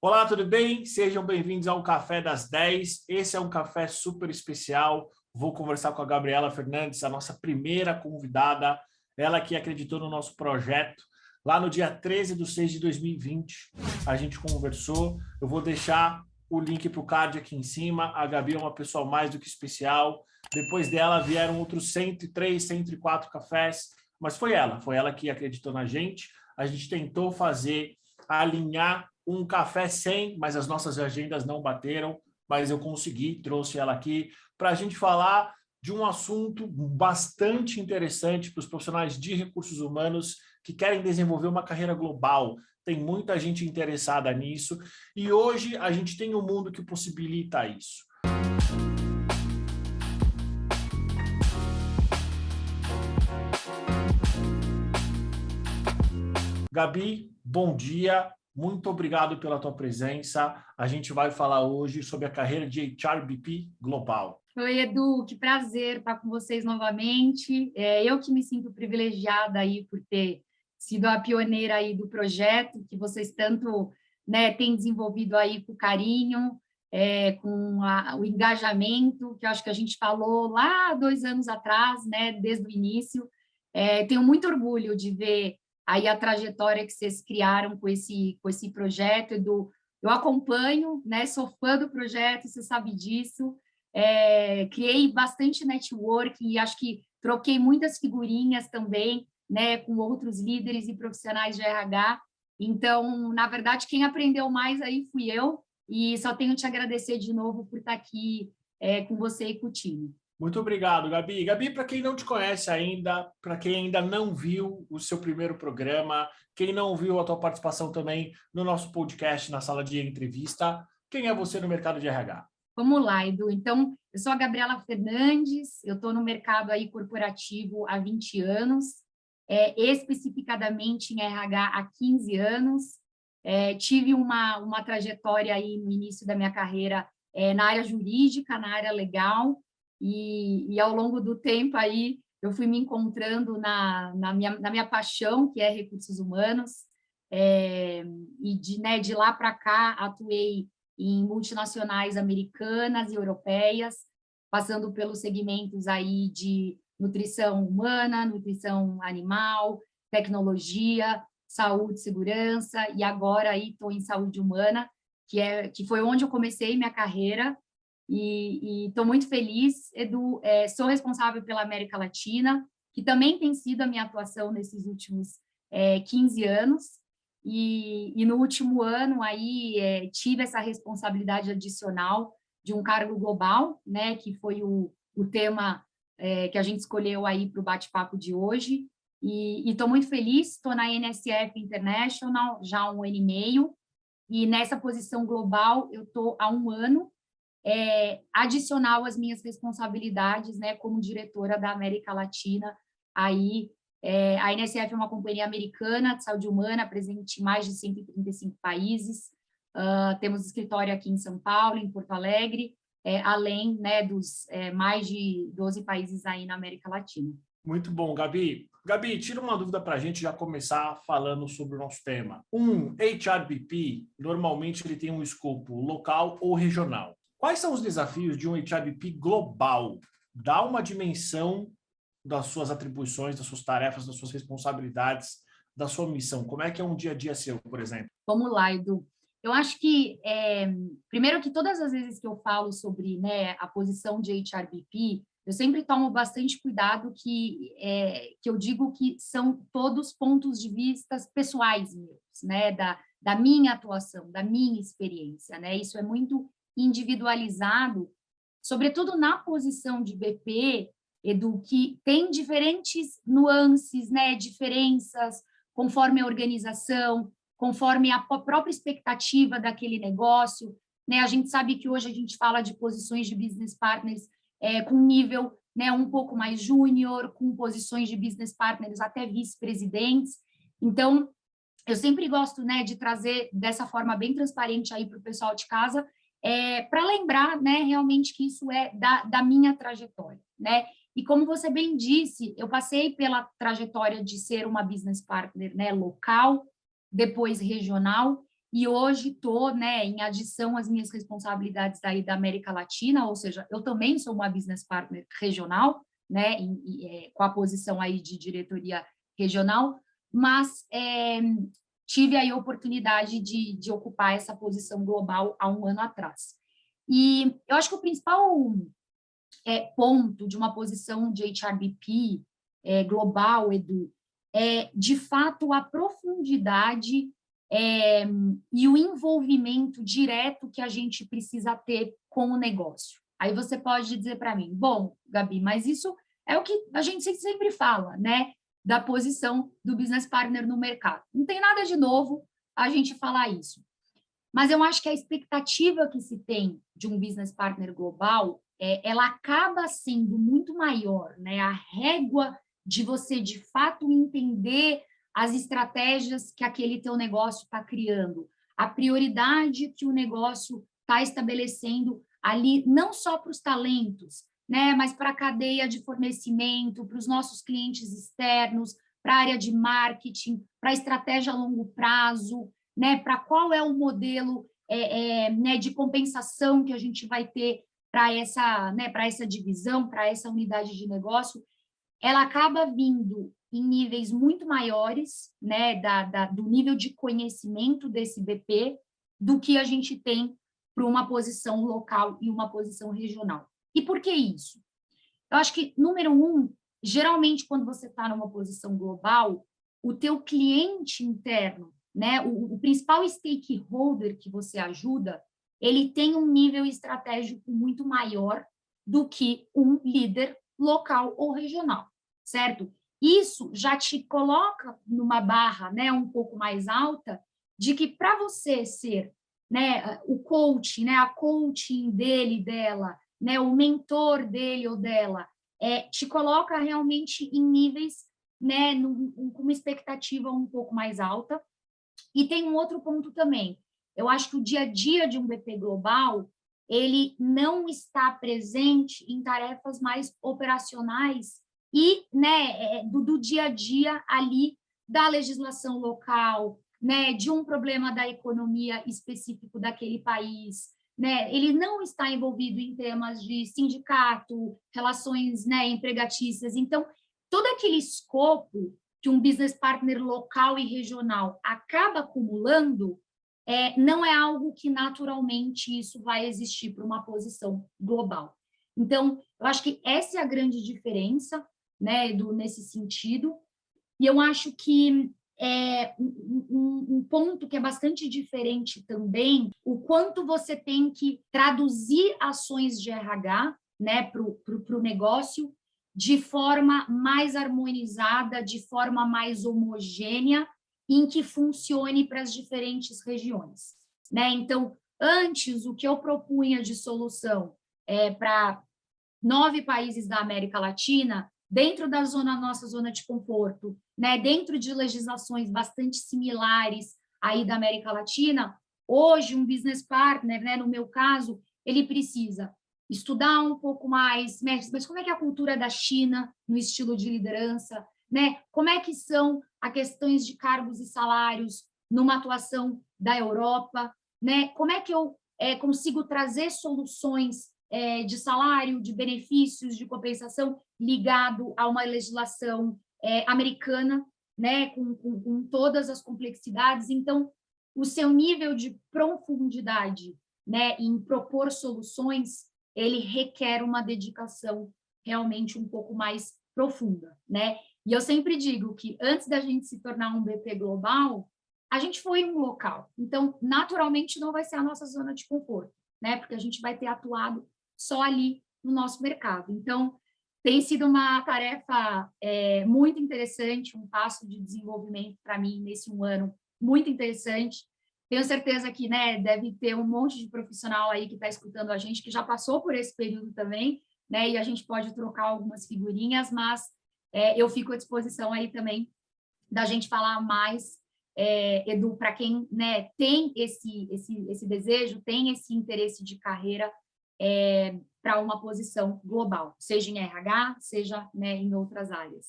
Olá, tudo bem? Sejam bem-vindos ao Café das 10. Esse é um café super especial. Vou conversar com a Gabriela Fernandes, a nossa primeira convidada. Ela que acreditou no nosso projeto. Lá no dia 13/6/2020, a gente conversou. Eu vou deixar o link para o card aqui em cima. A Gabi é uma pessoa mais do que especial. Depois dela vieram outros 103, 104 cafés. Mas foi ela que acreditou na gente. A gente tentou alinhar um café sem, mas as nossas agendas não bateram, mas eu consegui, trouxe ela aqui para a gente falar de um assunto bastante interessante para os profissionais de recursos humanos que querem desenvolver uma carreira global. Tem muita gente interessada nisso e hoje a gente tem um mundo que possibilita isso. Gabi, bom dia. Muito obrigado pela tua presença. A gente vai falar hoje sobre a carreira de HRBP Global. Oi, Edu, que prazer estar com vocês novamente. Eu que me sinto privilegiada aí por ter sido a pioneira aí do projeto, que vocês tanto, né, têm desenvolvido aí com carinho, com o engajamento, que eu acho que a gente falou lá 2 anos atrás, né, desde o início. Tenho muito orgulho de ver aí a trajetória que vocês criaram com esse projeto, Edu. Eu acompanho, né, sou fã do projeto, você sabe disso. Criei bastante network e acho que troquei muitas figurinhas também, né, com outros líderes e profissionais de RH. Então, na verdade, quem aprendeu mais aí fui eu e só tenho te agradecer de novo por estar aqui com você e com o time. Muito obrigado, Gabi. Gabi, para quem não te conhece ainda, para quem ainda não viu o seu primeiro programa, quem não viu a tua participação também no nosso podcast, na sala de entrevista, quem é você no mercado de RH? Vamos lá, Edu. Então, eu sou a Gabriela Fernandes, eu estou no mercado aí corporativo há 20 anos, especificadamente em RH há 15 anos. Tive uma trajetória aí no início da minha carreira na área jurídica, na área legal, e ao longo do tempo aí eu fui me encontrando na minha paixão, que é recursos humanos, e de lá para cá atuei em multinacionais americanas e europeias, passando pelos segmentos aí de nutrição humana, nutrição animal, tecnologia, saúde, segurança, e agora aí estou em saúde humana, que foi onde eu comecei minha carreira, e estou muito feliz, Edu. Sou responsável pela América Latina, que também tem sido a minha atuação nesses últimos 15 anos, e no último ano aí tive essa responsabilidade adicional de um cargo global, né, que foi o tema que a gente escolheu aí para o bate-papo de hoje, e estou muito feliz. Estou na NSF International já há 1 ano e meio, e nessa posição global eu estou há 1 ano, adicional às minhas responsabilidades, né, como diretora da América Latina. Aí, a NSF é uma companhia americana de saúde humana, presente em mais de 135 países. Temos escritório aqui em São Paulo, em Porto Alegre, além, né, dos mais de 12 países aí na América Latina. Muito bom, Gabi. Gabi, tira uma dúvida para a gente já começar falando sobre o nosso tema. HRBP, normalmente ele tem um escopo local ou regional. Quais são os desafios de um HRBP global? Dá uma dimensão das suas atribuições, das suas tarefas, das suas responsabilidades, da sua missão. Como é que é um dia a dia seu, por exemplo? Vamos lá, Edu. Eu acho que, primeiro que todas as vezes que eu falo sobre, né, a posição de HRBP, eu sempre tomo bastante cuidado que eu digo que são todos pontos de vista pessoais meus, né, da minha atuação, da minha experiência, né? Isso é muito individualizado, sobretudo na posição de BP, Edu, que tem diferentes nuances, né, diferenças, conforme a organização, conforme a própria expectativa daquele negócio, né? A gente sabe que hoje a gente fala de posições de business partners com nível, né, um pouco mais júnior, com posições de business partners até vice-presidentes. Então, eu sempre gosto, né, de trazer dessa forma bem transparente aí para o pessoal de casa, para lembrar, né, realmente que isso é da minha trajetória, né? E como você bem disse, eu passei pela trajetória de ser uma business partner, né, local, depois regional, e hoje estou, né, em adição às minhas responsabilidades aí da América Latina, ou seja, eu também sou uma business partner regional, né, com a posição aí de diretoria regional, mas tive aí a oportunidade de ocupar essa posição global há um ano atrás. E eu acho que o principal ponto de uma posição de HRBP global, Edu, é, de fato, a profundidade e o envolvimento direto que a gente precisa ter com o negócio. Aí você pode dizer para mim, bom, Gabi, mas isso é o que a gente sempre fala, né? Da posição do business partner no mercado. Não tem nada de novo a gente falar isso. Mas eu acho que a expectativa que se tem de um business partner global, ela acaba sendo muito maior, né? A régua de você, de fato, entender as estratégias que aquele teu negócio está criando, a prioridade que o negócio está estabelecendo ali, não só para os talentos, né? Mas para a cadeia de fornecimento, para os nossos clientes externos, para a área de marketing, para a estratégia a longo prazo, né, para qual é o modelo né, de compensação que a gente vai ter para essa divisão, para essa unidade de negócio, ela acaba vindo em níveis muito maiores, né, do nível de conhecimento desse BP, do que a gente tem para uma posição local e uma posição regional. E por que isso? Eu acho que, número um, geralmente, quando você está numa posição global, o teu cliente interno, né, o principal stakeholder que você ajuda, ele tem um nível estratégico muito maior do que um líder local ou regional, certo? Isso já te coloca numa barra, né, um pouco mais alta, de que para você ser, né, o coach, né, a coaching dele, dela, né, o mentor dele ou dela, te coloca realmente em níveis, né, com uma expectativa um pouco mais alta. E tem um outro ponto também. Eu acho que o dia a dia de um BP global, ele não está presente em tarefas mais operacionais e, né, do dia a dia ali da legislação local, né, de um problema da economia específico daquele país, né? Ele não está envolvido em temas de sindicato, relações, né, empregatícias. Então, todo aquele escopo que um business partner local e regional acaba acumulando, não é algo que naturalmente isso vai existir para uma posição global. Então, eu acho que essa é a grande diferença, né, Edu, nesse sentido. E eu acho que um ponto que é bastante diferente também, o quanto você tem que traduzir ações de RH, né, para o negócio de forma mais harmonizada, de forma mais homogênea, em que funcione para as diferentes regiões, né? Então, antes, o que eu propunha de solução para 9 países da América Latina, dentro da nossa zona de conforto, né, dentro de legislações bastante similares aí da América Latina, hoje um business partner, né, no meu caso, ele precisa estudar um pouco mais, mas como é que é a cultura da China no estilo de liderança, né? Como é que são as questões de cargos e salários numa atuação da Europa, né? Como é que eu consigo trazer soluções de salário, de benefícios, de compensação ligado a uma legislação americana, né, com todas as complexidades. Então, o seu nível de profundidade, né, em propor soluções, ele requer uma dedicação realmente um pouco mais profunda, né? E eu sempre digo que antes da gente se tornar um BP global, a gente foi um local. Então, naturalmente, não vai ser a nossa zona de conforto, né? Porque a gente vai ter atuado só ali no nosso mercado. Então, tem sido uma tarefa muito interessante, um passo de desenvolvimento para mim nesse um ano muito interessante. Tenho certeza que, né, deve ter um monte de profissional aí que está escutando a gente, que já passou por esse período também, né, e a gente pode trocar algumas figurinhas, mas eu fico à disposição aí também da gente falar mais, Edu, para quem, né, tem esse desejo, tem esse interesse de carreira para uma posição global, seja em RH, seja, né, em outras áreas.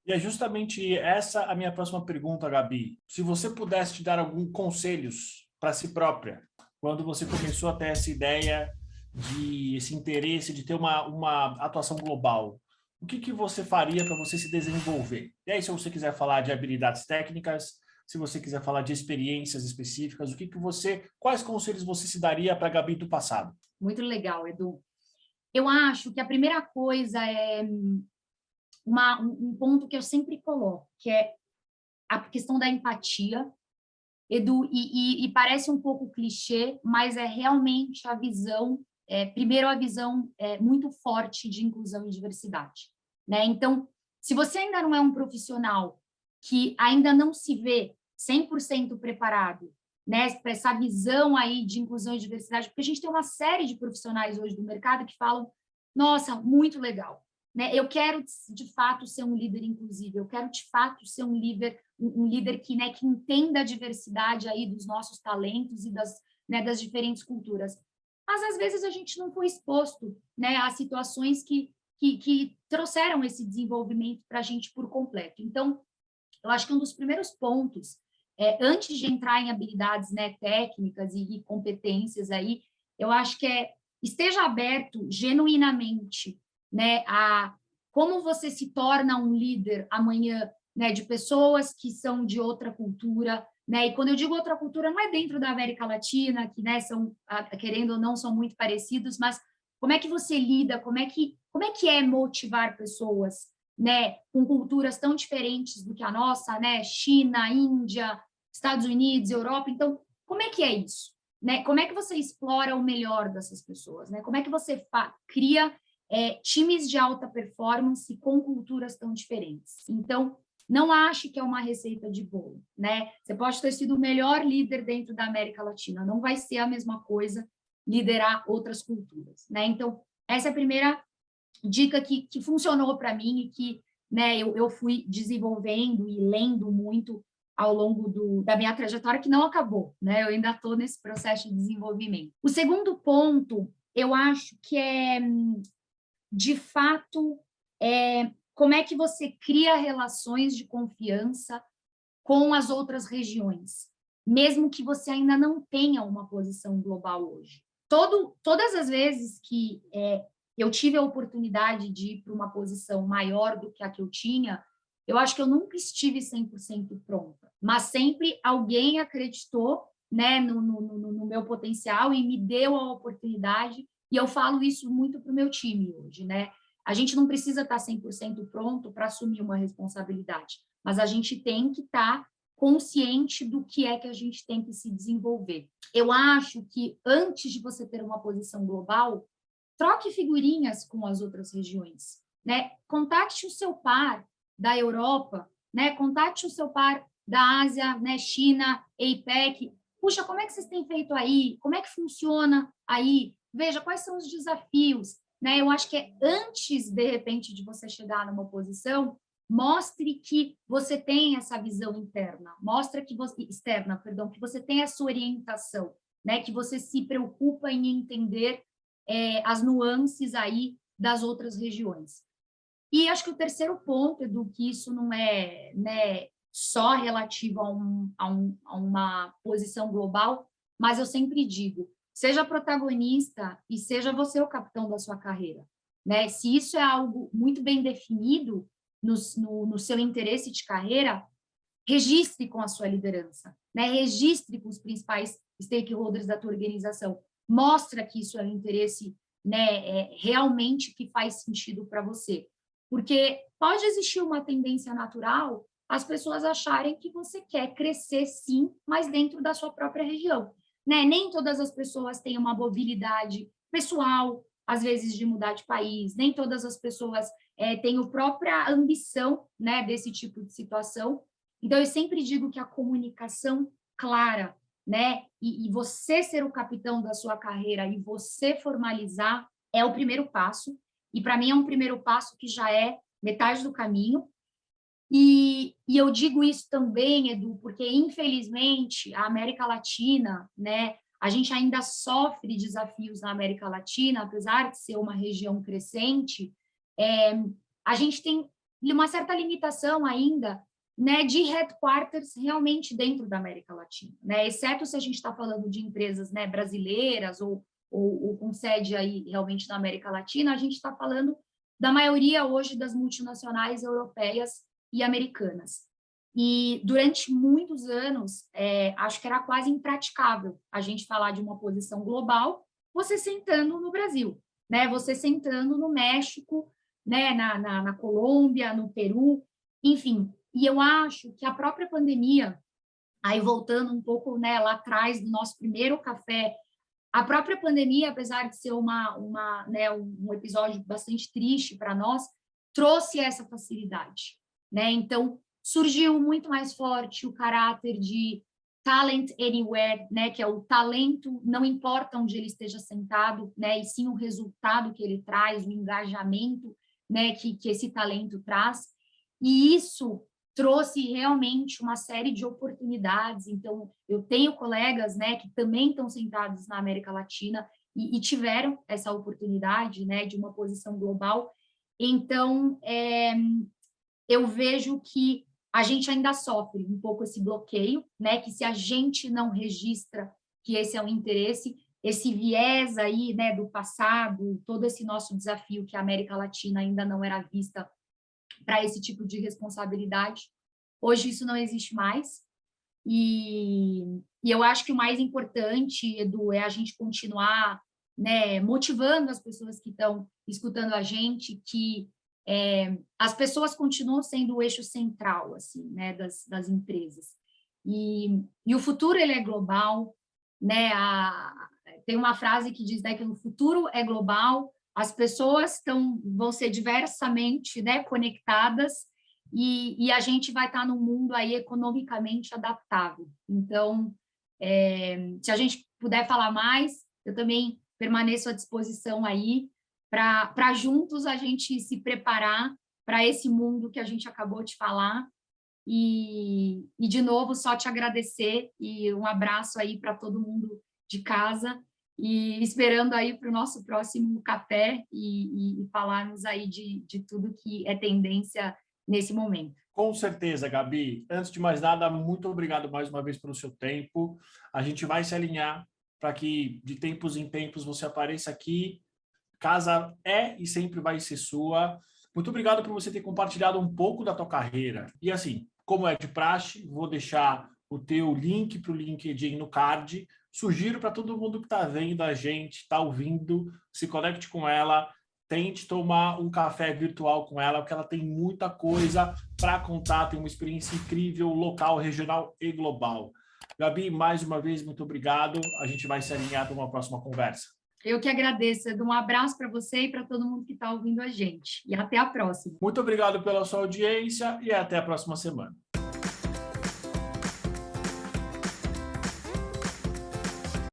E é justamente essa a minha próxima pergunta, Gabi. Se você pudesse te dar alguns conselhos para si própria? Quando você começou a ter essa ideia, esse interesse de ter uma atuação global, o que você faria para você se desenvolver? E aí, se você quiser falar de habilidades técnicas, se você quiser falar de experiências específicas, quais conselhos você se daria para a Gabi do passado? Muito legal, Edu. Eu acho que a primeira coisa é um ponto que eu sempre coloco, que é a questão da empatia, Edu, e parece um pouco clichê, mas é realmente a visão, primeiro a visão muito forte de inclusão e diversidade, né? Então, se você ainda não é um profissional que ainda não se vê 100% preparado, né, para essa visão aí de inclusão e diversidade, porque a gente tem uma série de profissionais hoje do mercado que falam, nossa, muito legal, né? Eu quero, de fato, ser um líder inclusivo, eu quero, de fato, ser um líder que, né, que entenda a diversidade aí dos nossos talentos e das diferentes culturas. Mas, às vezes, a gente não foi exposto, né, a situações que trouxeram esse desenvolvimento para a gente por completo. Então, eu acho que um dos primeiros pontos, antes de entrar em habilidades, né, técnicas e competências aí, eu acho que esteja aberto genuinamente, né, a como você se torna um líder amanhã, né, de pessoas que são de outra cultura, né? E quando eu digo outra cultura, não é dentro da América Latina, que, né, são, querendo ou não, são muito parecidos, mas como é que você lida, como é que é motivar pessoas, né, com culturas tão diferentes do que a nossa, né? China, Índia, Estados Unidos, Europa. Então, como é que é isso? Né? Como é que você explora o melhor dessas pessoas? Né? Como é que você cria times de alta performance com culturas tão diferentes? Então, não ache que é uma receita de bolo, né? Você pode ter sido o melhor líder dentro da América Latina, não vai ser a mesma coisa liderar outras culturas, né? Então, essa é a primeira dica que funcionou para mim e que, né, eu fui desenvolvendo e lendo muito ao longo da minha trajetória, que não acabou, né? Eu ainda estou nesse processo de desenvolvimento. O segundo ponto, eu acho que de fato, como é que você cria relações de confiança com as outras regiões, mesmo que você ainda não tenha uma posição global hoje. Todas as vezes que eu tive a oportunidade de ir para uma posição maior do que a que eu tinha, eu acho que eu nunca estive 100% pronta, mas sempre alguém acreditou, né, no meu potencial e me deu a oportunidade, e eu falo isso muito para o meu time hoje, né? A gente não precisa estar 100% pronto para assumir uma responsabilidade, mas a gente tem que estar consciente do que é que a gente tem que se desenvolver. Eu acho que antes de você ter uma posição global, troque figurinhas com as outras regiões, né? Contate o seu par da Europa, né? Contate o seu par da Ásia, né? China, APEC. Puxa, como é que vocês têm feito aí? Como é que funciona aí? Veja quais são os desafios, né? Eu acho que antes, de repente, de você chegar numa posição, mostre que você tem essa visão interna, mostra que você externa, perdão, que você tem essa orientação, né? Que você se preocupa em entender as nuances aí das outras regiões. E acho que o terceiro ponto, Edu, que isso não é, né, só relativo a uma posição global, mas eu sempre digo, seja protagonista e seja você o capitão da sua carreira, né? Se isso é algo muito bem definido no seu interesse de carreira, registre com a sua liderança, né? Registre com os principais stakeholders da tua organização, mostra que isso é um interesse, né, realmente que faz sentido para você, porque pode existir uma tendência natural as pessoas acharem que você quer crescer sim, mas dentro da sua própria região, né? Nem todas as pessoas têm uma mobilidade pessoal, às vezes de mudar de país, nem todas as pessoas têm a própria ambição, né, desse tipo de situação. Então, eu sempre digo que a comunicação clara, né, e você ser o capitão da sua carreira e você formalizar é o primeiro passo, e para mim é um primeiro passo que já é metade do caminho. E eu digo isso também, Edu, porque, infelizmente, a América Latina, né, a gente ainda sofre desafios na América Latina, apesar de ser uma região crescente, a gente tem uma certa limitação ainda né, de headquarters realmente dentro da América Latina, né? Exceto se a gente está falando de empresas, né, brasileiras ou com sede aí realmente na América Latina, a gente está falando da maioria hoje das multinacionais europeias e americanas. E durante muitos anos, acho que era quase impraticável a gente falar de uma posição global, você sentando no Brasil, né? Você sentando no México, né? Na Colômbia, no Peru, enfim. E eu acho que a própria pandemia, aí voltando um pouco, né, lá atrás do nosso primeiro café, a própria pandemia, apesar de ser né, um episódio bastante triste para nós, trouxe essa facilidade, né? Então, surgiu muito mais forte o caráter de talent anywhere, né, que é o talento, não importa onde ele esteja sentado, né, e sim o resultado que ele traz, o engajamento, né, que esse talento traz. E isso trouxe realmente uma série de oportunidades. Então, eu tenho colegas, né, que também estão sentados na América Latina e tiveram essa oportunidade, né, de uma posição global. Então, eu vejo que a gente ainda sofre um pouco esse bloqueio, né, que se a gente não registra que esse é um interesse, esse viés aí, né, do passado, todo esse nosso desafio que a América Latina ainda não era vista para esse tipo de responsabilidade. Hoje isso não existe mais. E eu acho que o mais importante, Edu, é a gente continuar, né, motivando as pessoas que estão escutando a gente, que as pessoas continuam sendo o eixo central, assim, né, das empresas. E o futuro, ele é global, né? Tem uma frase que diz, né, que o futuro é global, as pessoas vão ser diversamente, né, conectadas, e a gente vai estar num mundo aí economicamente adaptável. Então, se a gente puder falar mais, eu também permaneço à disposição aí para juntos a gente se preparar para esse mundo que a gente acabou de falar. E de novo, só te agradecer e um abraço aí para todo mundo de casa e esperando aí para o nosso próximo café e falarmos aí de tudo que é tendência nesse momento. Com certeza, Gabi. Antes de mais nada, muito obrigado mais uma vez pelo seu tempo. A gente vai se alinhar para que, de tempos em tempos, você apareça aqui. Casa é e sempre vai ser sua. Muito obrigado por você ter compartilhado um pouco da tua carreira. E assim, como é de praxe, vou deixar o teu link para o LinkedIn no card. Sugiro para todo mundo que está vendo a gente, está ouvindo, se conecte com ela, tente tomar um café virtual com ela, porque ela tem muita coisa para contar, tem uma experiência incrível, local, regional e global. Gabi, mais uma vez, muito obrigado. A gente vai se alinhar para uma próxima conversa. Eu que agradeço, Edu. Um abraço para você e para todo mundo que está ouvindo a gente. E até a próxima. Muito obrigado pela sua audiência e até a próxima semana.